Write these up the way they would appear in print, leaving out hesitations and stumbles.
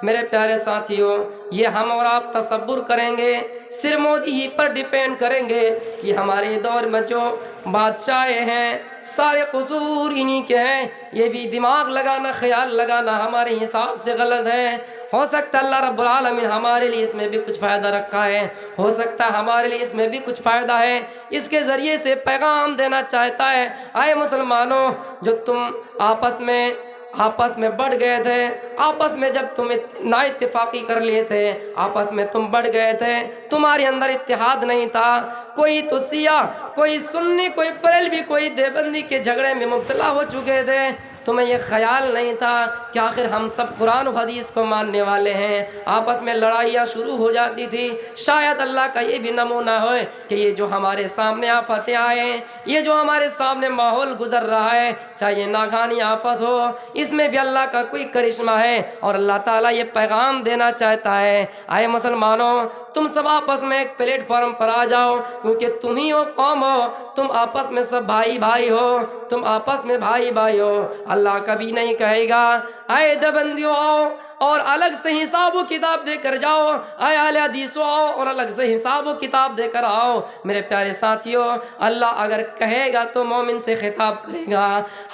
میرے پیارے ساتھیوں، یہ ہم اور آپ تصور کریں گے، صرف مودی ہی پر ڈیپینڈ کریں گے کہ ہمارے دور میں جو بادشاہ ہیں سارے قصور انہی کے ہیں، یہ بھی دماغ لگانا، خیال لگانا ہمارے حساب سے غلط ہے۔ ہو سکتا ہے اللہ رب العالمین ہمارے لیے اس میں بھی کچھ فائدہ رکھا ہے، ہو سکتا ہے ہمارے لیے اس میں بھی کچھ فائدہ ہے، اس کے ذریعے سے پیغام دینا چاہتا ہے، اے مسلمانوں، جو تم آپس میں بڑھ گئے تھے، آپس میں جب تم نا اتفاقی کر لیے تھے، آپس میں تم بڑھ گئے تھے، تمہارے اندر اتحاد نہیں تھا، کوئی تو سیاہ، کوئی سنی، کوئی بریلوی، کوئی دیوبندی کے جھگڑے میں مبتلا ہو چکے تھے، تمہیں یہ خیال نہیں تھا کہ آخر ہم سب قرآن و حدیث کو ماننے والے ہیں، آپس میں لڑائیاں شروع ہو جاتی تھی۔ شاید اللہ کا یہ بھی نمونہ ہو کہ یہ جو ہمارے سامنے آفتیں آئے ہیں، یہ جو ہمارے سامنے ماحول گزر رہا ہے، چاہے یہ ناگہانی آفت ہو، اس میں بھی اللہ کا کوئی کرشمہ ہے، اور اللہ تعالیٰ یہ پیغام دینا چاہتا ہے، اے مسلمانوں، تم سب آپس میں ایک پلیٹ فارم پر آ جاؤ، کیونکہ تم ہی ہو قوم ہو، تم آپس میں سب بھائی بھائی ہو، تم آپس میں بھائی بھائی ہو۔ اللہ کبھی نہیں کہے گا اے دیوبندیوں آؤ اور الگ سے حساب و کتاب دے کر جاؤ، اے اہل حدیثوں آؤ اور الگ سے حساب و کتاب دے کر آؤ۔ میرے پیارے ساتھیوں، اللہ اگر کہے گا تو مومن سے خطاب کرے گا۔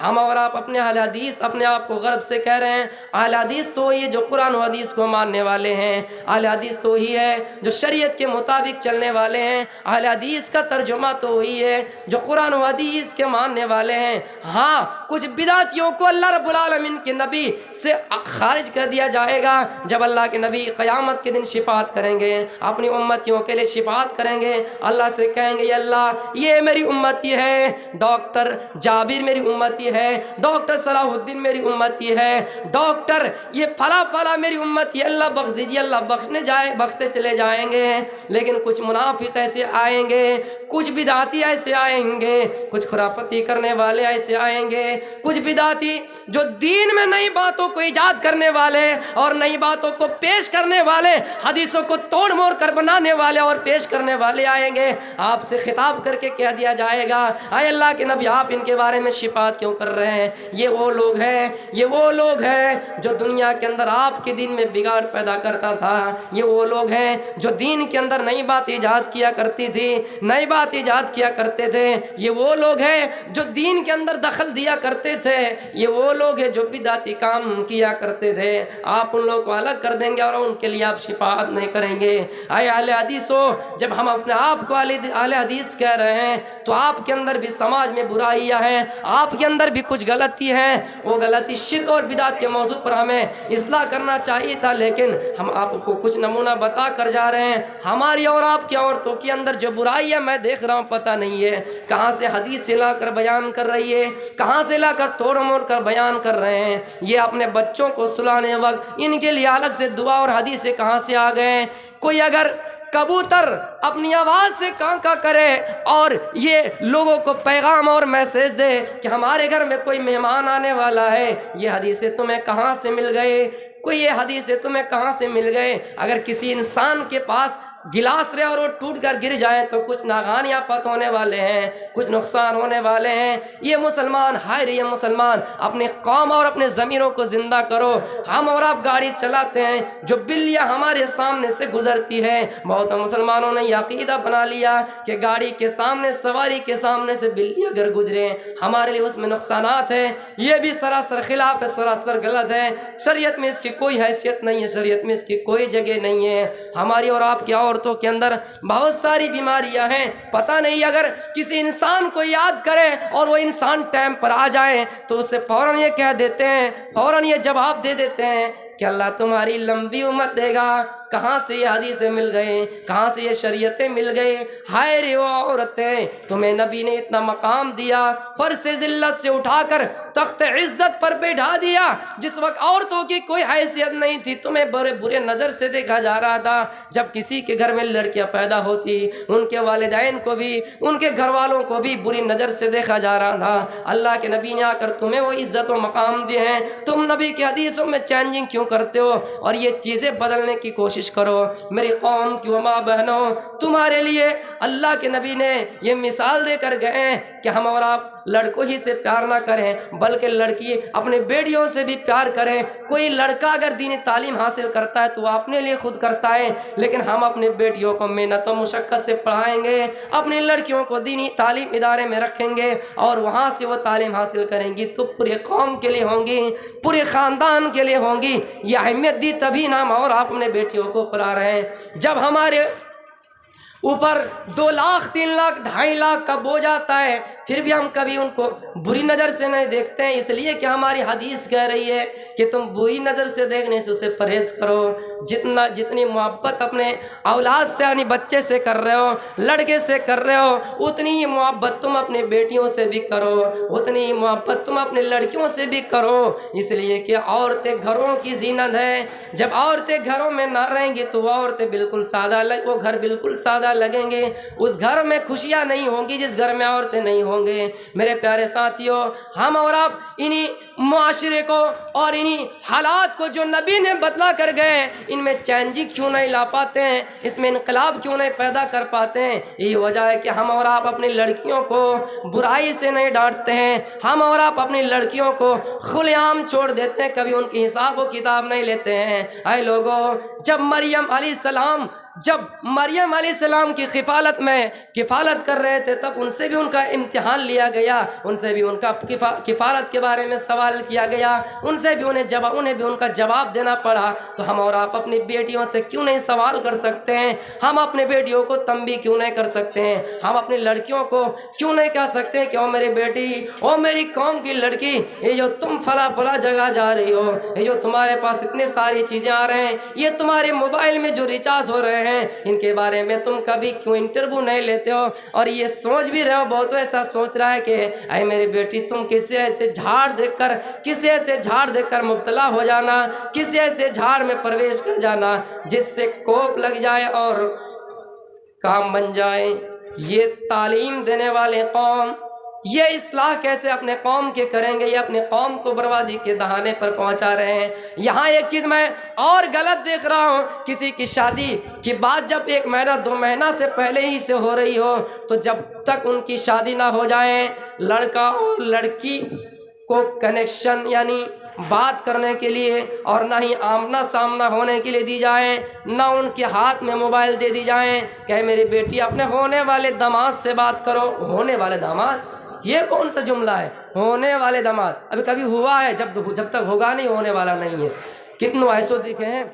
ہم اور آپ اپنے اہل حدیث اپنے آپ کو غرب سے کہہ رہے ہیں، اہل حدیث تو یہ جو قرآن و حدیث کو ماننے والے ہیں، اہل حدیث تو ہی ہے جو شریعت کے مطابق چلنے والے ہیں، اہل حدیث کا ترجمہ تو وہی ہے جو قرآن و حدیث کے ماننے والے ہیں۔ ہاں، کچھ بدعتیوں کو اللہ رب العالمین کے نبی سے خارج کر دیا جائے گا، جب اللہ کے نبی قیامت کے دن شفاعت کریں گے، اپنی امتیوں کے لیے شفاعت کریں گے، اللہ سے کہیں گے یا اللہ یہ میری امتی ہے، ڈاکٹر جابر میری امتی ہے، ڈاکٹر صلاح الدین میری امتی ہے، ڈاکٹر یہ فلاں فلاں میری امتی ہے، اللہ بخش دیجیے، اللہ بخشتے چلے جائیں گے۔ لیکن کچھ منافق ایسے آئیں گے، کچھ بدعتی ایسے آئیں گے، کچھ خرافتی کرنے والے ایسے آئیں گے، کچھ بدعتی جو دین میں نئی باتوں کو ایجاد کرنے والے اور نئی باتوں کو پیش کرنے والے، حدیثوں کو توڑ موڑ کر بنانے والے اور پیش کرنے والے آئیں گے۔ آپ سے خطاب کر کے کہہ دیا جائے گا اے اللہ کے نبی آپ ان کے بارے میں شفاعت کیوں کر رہے ہیں؟ یہ وہ لوگ ہیں، یہ وہ لوگ ہیں جو دنیا کے اندر آپ کے دین میں بگاڑ پیدا کرتا تھا، یہ وہ لوگ ہیں جو دین کے اندر نئی بات ایجاد کیا کرتی تھی، نئی بات ایجاد کیا کرتے تھے، یہ وہ لوگ ہیں جو دین کے اندر دخل دیا کرتے تھے، یہ وہ لوگ ہیں جو بدعتی کام کیا کرتے تھے۔ آپ ان لوگوں کو الگ کر دیں گے اور ان کے لیے آپ شفاعت نہیں کریں گے۔ اے اہل حدیث ہو، جب ہم اپنے آپ کو اہل حدیث کہہ رہے ہیں تو آپ کے اندر بھی سماج میں برائیاں ہیں، آپ کے اندر بھی کچھ غلطی ہے، وہ غلطی شرک اور بدعت کے موضوع پر ہمیں اصلاح کرنا چاہیے تھا، لیکن ہم آپ کو کچھ نمونہ بتا کر جا رہے ہیں۔ ہماری اور آپ کی عورتوں کے اندر جو برائیاں میں دیکھ رہا ہوں، پتہ نہیں ہے کہاں سے حدیث سے لا کر بیان کر رہی ہے، کہاں سے لا کر توڑ موڑ کر بیان کر رہے ہیں۔ یہ اپنے بچوں کو سلانے وقت ان کے لیے الگ سے دعا اور حدیث سے کہاں سے آ گئے؟ کوئی اگر کبوتر اپنی آواز سے کانکا کرے اور یہ لوگوں کو پیغام اور میسیج دے کہ ہمارے گھر میں کوئی مہمان آنے والا ہے، یہ حدیثیں تمہیں کہاں سے مل گئے؟ کوئی یہ حدیثیں تمہیں کہاں سے مل گئے؟ اگر کسی انسان کے پاس گلاس رہے اور وہ ٹوٹ کر گر جائیں تو کچھ ناگہانی آفت ہونے والے ہیں، کچھ نقصان ہونے والے ہیں۔ یہ مسلمان، ہائے یہ مسلمان، اپنی قوم اور اپنے ضمیروں کو زندہ کرو۔ ہم اور آپ گاڑی چلاتے ہیں، جو بلیاں ہمارے سامنے سے گزرتی ہیں، بہت مسلمانوں نے یہ عقیدہ بنا لیا کہ گاڑی کے سامنے، سواری کے سامنے سے بلی اگر گزرے ہمارے لیے اس میں نقصانات ہیں۔ یہ بھی سراسر خلاف ہے، سراسر غلط ہے، شریعت میں اس کی کوئی حیثیت نہیں ہے، شریعت میں اس کی کوئی جگہ نہیں ہے۔ ہماری اور آپ کی عورتوں کے اندر بہت ساری بیماریاں ہیں، پتہ نہیں اگر کسی انسان کو یاد کریں اور وہ انسان ٹائم پر آ جائیں تو اسے فوراً یہ کہہ دیتے ہیں، فوراً یہ جواب دے دیتے ہیں کہ اللہ تمہاری لمبی عمر دے گا۔ کہاں سے یہ حدیثیں مل گئے، کہاں سے یہ شریعتیں مل گئی؟ ہائے رے وہ عورتیں، تمہیں نبی نے اتنا مقام دیا، فرش ذلت سے اٹھا کر تخت عزت پر بیٹھا دیا، جس وقت عورتوں کی کوئی حیثیت نہیں تھی، تمہیں بڑے برے نظر سے دیکھا جا رہا تھا۔ جب کسی کے گھر میں لڑکیاں پیدا ہوتی، ان کے والدین کو بھی، ان کے گھر والوں کو بھی بری نظر سے دیکھا جا رہا تھا۔ اللہ کے نبی نے آ کر تمہیں وہ عزت و مقام دیے ہیں، تم نبی کی حدیثوں میں چینجنگ کیوں کرتے ہو اور یہ چیزیں بدلنے کی کوشش کرو؟ میری قوم کی ماں بہنوں، تمہارے لیے اللہ کے نبی نے یہ مثال دے کر گئے کہ ہم اور آپ लड़कों ही से प्यार ना करें बल्कि लड़की अपने बेटियों से भी प्यार करें। कोई लड़का अगर दीनी तालीम हासिल करता है तो वो अपने लिए खुद करता है, लेकिन हम अपने बेटियों को मेहनत और मुशक्क़त से पढ़ाएंगे, अपनी लड़कियों को दीनी तालीम इदारे में रखेंगे और वहाँ से वो तालीम हासिल करेंगी तो पूरे कौम के लिए होंगी, पूरे ख़ानदान के लिए होंगी। ये अहमियत दी तभी ना हम और आप अपने बेटियों को पढ़ा रहे हैं। जब हमारे ऊपर 2 लाख 3 लाख 2.5 लाख का बोझ आता है फिर भी हम कभी उनको बुरी नज़र से नहीं देखते हैं, इसलिए कि हमारी हदीस कह रही है कि तुम बुरी नज़र से देखने से उसे परहेज़ करो। जितनी मोहब्बत अपने औलाद से यानी बच्चे से कर रहे हो, लड़के से कर रहे हो, उतनी ही मोहब्बत तुम अपने बेटियों से भी करो, उतनी ही मोहब्बत तुम अपने लड़कियों से भी करो। इसलिए कि औरतें घरों की जीनत है। जब औरतें घरों में ना रहेंगी तो वो औरतें बिल्कुल सादा वो घर बिल्कुल सादा लगेंगे। उस घर में खुशियाँ नहीं होंगी जिस घर में औरतें नहीं होंगे। मेरे प्यारे साथियों, हम और आप इन्हीं मुआशरे को और इन्हीं हालात को जो नबी ने बदला कर गए इनमें चेंजिंग क्यों नहीं ला पाते हैं, इसमें इनकलाब क्यों नहीं पैदा कर पाते हैं? यही वजह है कि हम और आप अपनी लड़कियों को बुराई से नहीं डांटते हैं, हम और आप अपनी लड़कियों को खुलेआम छोड़ देते हैं, कभी उनकी हिसाब व किताब नहीं लेते हैं। ऐ लोगों, जब मरियम अलैहिस्सलाम की किफ़ालत कर रहे थे तब उनसे भी उनका इम्तिहान लिया गया, उनसे भी उनका किफ़ालत के बारे में सवाल किया गया, उनसे भी उन्हें भी उनका जवाब देना पड़ा। तो हम और आप अपनी बेटियों से क्यों नहीं सवाल कर सकते हैं? हम अपने बेटियों को तंबी क्यों नहीं कर सकते हैं? हम अपनी लड़कियों को क्यों नहीं कह सकते कि ओ मेरी बेटी, ओ मेरी कौम की लड़की, ये जो तुम फला जगह जा रही हो, ये जो तुम्हारे पास इतने सारी चीज़ें आ रहे हैं, ये तुम्हारे मोबाइल में जो रिचार्ज हो रहे हैं, इनके बारे में तुम कभी क्यों इंटरव्यू नहीं लेते हो? और ये सोच भी रहे हो, बहुत ऐसा सोच रहा है कि अरे मेरी बेटी तुम किसी ऐसे झाड़ देखकर मुब्तला हो जाना, किसी ऐसे झाड़ में प्रवेश कर जाना जिससे कोप लग जाए और काम बन जाए। ये तालीम देने वाले कौम ये इस्लाह कैसे अपने कौम के करेंगे? ये अपने कौम को बर्बादी के दहाने पर पहुंचा रहे हैं। यहाँ एक चीज़ मैं और गलत देख रहा हूँ, किसी की शादी की बात जब 1 महीना 2 महीना से पहले ही से हो रही हो तो जब तक उनकी शादी ना हो जाए लड़का और लड़की को कनेक्शन यानी बात करने के लिए और ना ही आमना सामना होने के लिए दी जाए, ना उनके हाथ में मोबाइल दे दी जाए कि मेरी बेटी अपने होने वाले दामाद से बात करो। होने वाले दामाद, ये कौन सा जुमला है? होने वाले दामाद अभी कभी हुआ है, जब तक होगा नहीं होने वाला नहीं है। कितनों ऐसो दिखे हैं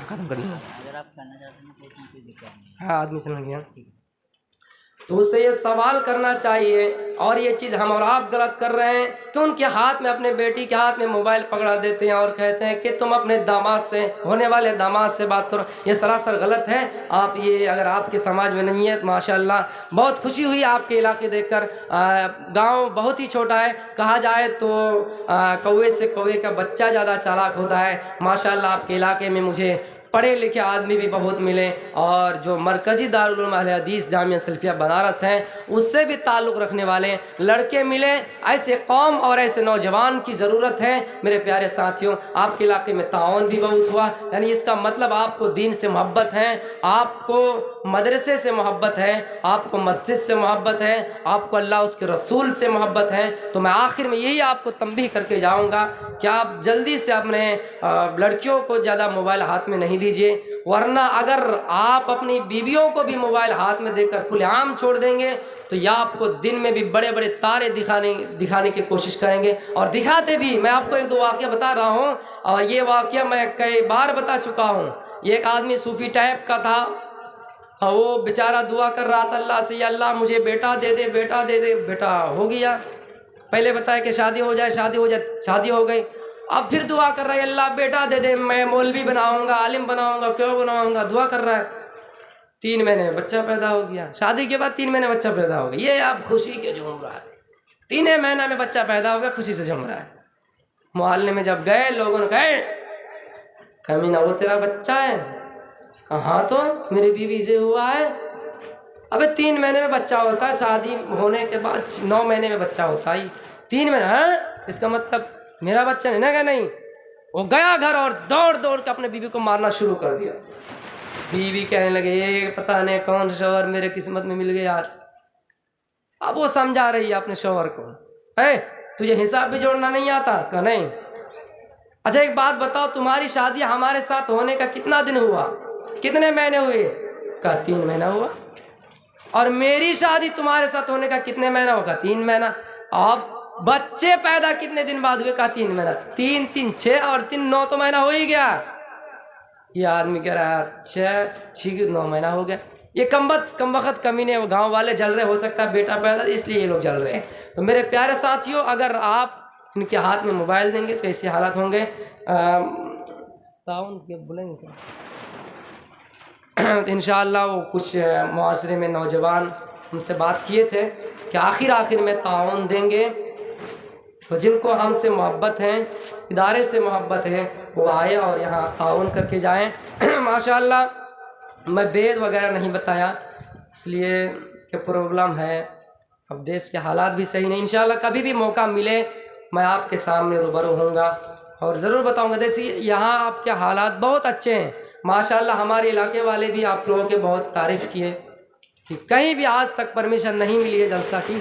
खत्म करना अगर आप करना चाहते हैं तो इसमें कोई दिक्कत नहीं। हाँ, आदमी समझ गया। तो उससे ये सवाल करना चाहिए। और ये चीज़ हम और आप गलत कर रहे हैं कि उनके हाथ में, अपने बेटी के हाथ में मोबाइल पकड़ा देते हैं और कहते हैं कि तुम अपने दामाद से, होने वाले दामाद से बात करो। ये सरासर गलत है। आप ये अगर आपके समाज में नहीं है तो माशाल्लाह बहुत खुशी हुई आपके इलाके देखकर। गांव बहुत ही छोटा है, कहा जाए तो कौवे से कौवे का बच्चा ज़्यादा चालाक होता है। माशाल्लाह आपके इलाके में मुझे पढ़े लिखे आदमी भी बहुत मिले और जो मरकज़ी दारुल उलूम अहले हदीस जामिया सल्फिया बनारस हैं उससे भी ताल्लुक़ रखने वाले लड़के मिले। ऐसे कौम और ऐसे नौजवान की ज़रूरत है। मेरे प्यारे साथियों, आपके इलाके में ताउन भी बहुत हुआ, यानी इसका मतलब आपको दीन से मोहब्बत है, आपको मदरसे से मोहब्बत है, आपको मस्जिद से मोहब्बत है, आपको अल्लाह उसके रसूल से मोहब्बत है। तो मैं आखिर में यही आपको तंबीह करके जाऊँगा कि आप जल्दी से अपने लड़कियों को ज़्यादा मोबाइल हाथ में नहीं दीजिए, वरना अगर आप अपनी बीवियों को भी मोबाइल हाथ में देकर खुलेआम छोड़ देंगे तो या आपको दिन में भी बड़े बड़े तारे दिखाने की कोशिश करेंगे और दिखाते भी। मैं आपको 1-2 वाक़या बता रहा हूँ और ये वाक़या मैं कई बार बता चुका हूँ। ये एक आदमी सूफ़ी टाइप का था और वो बेचारा दुआ कर रहा था अल्लाह से, या अल्लाह मुझे बेटा दे दे, बेटा दे दे। बेटा हो गया, पहले बताया कि शादी हो जाए, शादी हो गई। अब फिर दुआ कर रहा है अल्लाह बेटा दे दे, मैं मौलवी बनाऊंगा, आलिम बनाऊंगा, क्यों बनाऊंगा, दुआ कर रहा है। 3 महीने में बच्चा पैदा हो गया, शादी के बाद 3 महीने बच्चा पैदा हो गया। ये आप खुशी के झूम रहा है, 3 महीने में बच्चा पैदा हो गया, खुशी से झूम रहा है। मोहल्ले में जब गए लोगों ने कहे कमीना वो तेरा बच्चा है? कहा तो मेरी बीवी से हुआ है। अबे 3 महीने में बच्चा होता है, शादी होने के बाद 9 महीने में बच्चा होता है। 3 महीने है, इसका मतलब मेरा बच्चा नहीं ना। क्या नहीं, वो गया घर और दौड़ के अपने बीवी को मारना शुरू कर दिया। बीवी कहने लगे ये पता नहीं कौन सा शौहर मेरे किस्मत में मिल गया यार। अब वो समझा रही है अपने शौहर को, है तुझे हिसाब भी जोड़ना नहीं आता? कहा नहीं। अच्छा एक बात बताओ, तुम्हारी शादी हमारे साथ होने का कितना दिन हुआ, कितने महीने हुए? कहा 3 महीना हुआ। और मेरी शादी तुम्हारे साथ होने का कितने महीना होगा? 3 महीना। अब बच्चे पैदा कितने दिन बाद हुए? कहा 3 महीना। 3 3 6 और 3 9 तो महीना हो ही गया। ये आदमी कह रहा है अच्छा 6 9 महीना हो गया। ये कम वक्त कमीने गांव वाले जल रहे, हो सकता है बेटा पैदा इसलिए ये लोग जल रहे हैं। तो मेरे प्यारे साथियों, अगर आप इनके हाथ में मोबाइल देंगे तो ऐसे हालात होंगे। ताउन के बोलेंगे तो इंशाअल्लाह वो कुछ मुआशरे में नौजवान हमसे बात किए थे कि आखिर में ताउन देंगे, तो जिनको हमसे मोहब्बत है, इदारे से मोहब्बत है, वो आए और यहाँ ताउन करके जाएं। माशाअल्लाह मैं वेद वगैरह नहीं बताया इसलिए कि प्रॉब्लम है, अब देश के हालात भी सही नहीं। इंशाअल्लाह कभी भी मौका मिले मैं आपके सामने रूबरू होऊंगा और ज़रूर बताऊंगा। देखिए यहाँ आपके हालात बहुत अच्छे हैं माशाअल्लाह। हमारे इलाके वाले भी आप लोगों के बहुत तारीफ़ किए कि कहीं भी आज तक परमिशन नहीं मिली है जलसा की,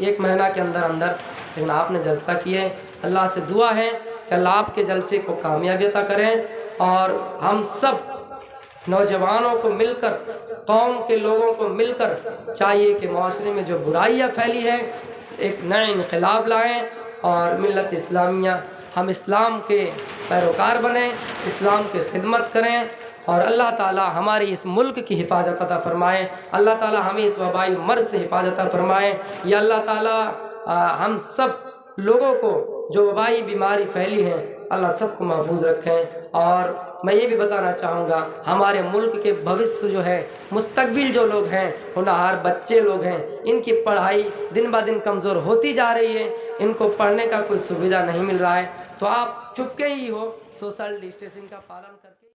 1 महीना के अंदर अंदर, लेकिन आपने जलसा किए। अल्लाह से दुआ है कि अल्लाह आपके जलसे को कामयाबी अता करें और हम सब नौजवानों को मिलकर, कौम के लोगों को मिलकर चाहिए कि माशरे में जो बुराइयाँ फैली है एक नए इनकलाब लाएँ और मिल्लत इस्लामिया, हम इस्लाम के पैरोकार बनें, इस्लाम की खिदमत करें और अल्लाह ताला हमारे इस मुल्क की हिफाजत अता फरमाए। अल्लाह ताला हमें इस वबाई मर्ज़ से हिफाजत अता फरमाए। या अल्लाह ताला हम सब लोगों को जो वबाई बीमारी फैली है अल्लाह सबको महफूज रखें। और मैं ये भी बताना चाहूँगा हमारे मुल्क के भविष्य जो है, मुस्तकबिल जो लोग हैं, होनहार बच्चे लोग हैं, इनकी पढ़ाई दिन ब दिन कमज़ोर होती जा रही है, इनको पढ़ने का कोई सुविधा नहीं मिल रहा है। तो आप चुपके ही हो, सोशल डिस्टेंसिंग का पालन करके